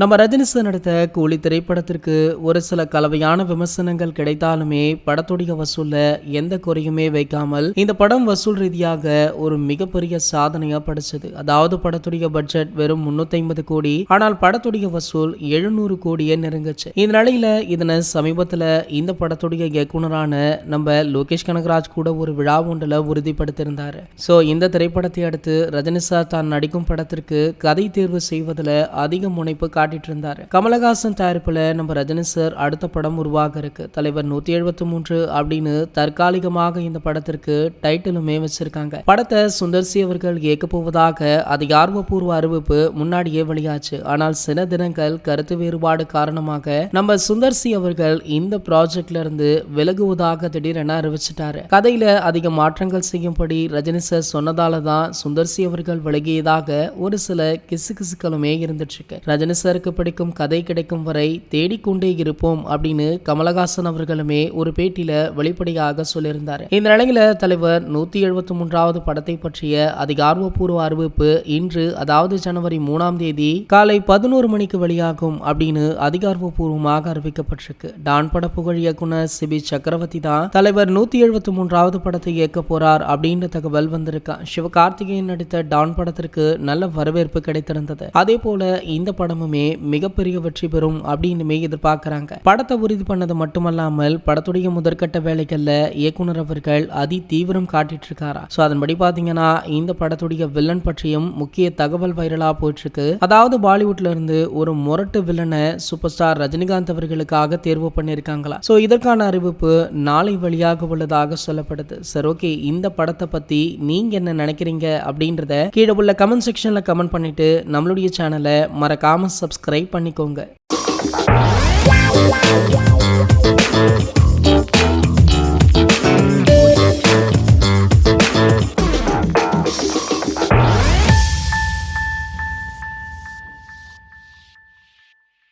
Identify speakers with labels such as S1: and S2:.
S1: நம்ம ரஜினி சார் நடித்த கூலி திரைப்படத்திற்கு ஒரு சில கலவையான விமர்சனங்கள் கிடைத்தாலுமே படத்துடைய வசூல்ல எந்த குறையுமே வைக்காமல் இந்த படம் வசூல் ரீதியாக ஒரு மிகப்பெரிய சாதனையா படைச்சது. அதாவது படத்துடைய பட்ஜெட் வெறும் 350 கோடி, ஆனால் படத்துடைய வசூல் 700 கோடியை நெருங்குச்சு. இந்த நிலையில இதனை சமீபத்துல இந்த படத்துடைய இயக்குனரான நம்ம லோகேஷ் கனகராஜ் கூட ஒரு விழா ஒன்றில் உறுதிப்படுத்தியிருந்தாரு. இந்த திரைப்படத்தை அடுத்து ரஜினி சார் தான் நடிக்கும் படத்திற்கு கதை தேர்வு செய்வதில் அதிக முனைப்பு காட்டிட்டு இருந்தாரு. கமலஹாசன் தயாரிப்புல நம்ம ரஜினி சார் அடுத்த படம் உருவாக இருக்கு. தலைவர் 173 அப்படின்னு தற்காலிகமாக இந்த படத்திற்கு டைட்டிலுமே வச்சிருக்காங்க. படத்தை சுந்தர்சி அவர்கள் இயக்க போவதாக அதிகாரப்பூர்வ அறிவிப்பு முன்னாடியே வெளியாச்சு. ஆனால் சில தினங்கள் கருத்து வேறுபாடு காரணமாக நம்ம சுந்தர்சி அவர்கள் இந்த ப்ராஜெக்ட்ல இருந்து விலகுவதாக திடீரென அறிவிச்சிட்டாரு. கதையில அதிக மாற்றங்கள் செய்யும்படி ரஜினி சார் சொன்னதால தான் சுந்தர்சி அவர்கள் விலகியதாக ஒரு சில கிசுகிசுக்களுமே இருந்துட்டு இருக்கு. ரஜினி சாருக்கு பிடிக்கும் கதை கிடைக்கும் வரை தேடிக்கொண்டே இருப்போம் அப்படின்னு கமலஹாசன் அவர்களுமே ஒரு பேட்டியில வெளிப்படையாக சொல்லியிருந்தார். இந்த நிலையில தலைவர் 173வது படத்தை பற்றிய அதிகாரப்பூர்வ அறிவிப்பு இன்று, அதாவது ஜனவரி 3ஆம் தேதி காலை 11 மணிக்கு வெளியாகும் அப்படின்னு அதிகாரப்பூர்வமாக அறிவிக்கப்பட்டிருக்கு. டான் பட புகழ் இயக்குனர் சிபி சக்கரவர்த்தி தான் தலைவர் 173வது படத்தை இயக்க போறார் அப்படின்ற தகவல் வந்திருக்கா. சிவகார்த்திகேயன் நடித்த டான் படத்திற்கு நல்ல வரவேற்பு கிடைத்திருந்தது. அதே போல இந்த படமுமே மிகப்பெரிய வெற்றி பெறும் அப்படின்னு எதிர்பார்க்கிறாங்க. படத்தை உறுதி பண்ணது மட்டுமல்லாமல் படத்துடைய முதற்கட்ட வேலைகள்ல இயக்குனர் அவர்கள் அதி தீவிரம் காட்டிட்டு இருக்காரா. அதன்படி பாத்தீங்கன்னா இந்த படத்துடைய வில்லன் பற்றியும் முக்கிய தகவல் வைரலா போயிட்டு இருக்கு. அதாவது பாலிவுட்ல இருந்து ஒரு முரட்டு வில்லனை சூப்பர் ஸ்டார் ரஜினிகாந்த் அவர்களுக்காக தேர்வு பண்ணிருக்காங்களா. இதற்கான அறிவிப்பு நாளை வெளியாக உள்ளதாக சொல்லப்படுது. ஓகே, இந்த படத்தை பத்தி நீங்க என்ன நினைக்கிறீங்க அப்படின்றத கீழே உள்ள கமெண்ட் செக்ஷன்ல கமெண்ட் பண்ணிட்டு நம்மளுடைய சேனலை மறக்காம சப்ஸ்கிரைப் பண்ணிக்கோங்க.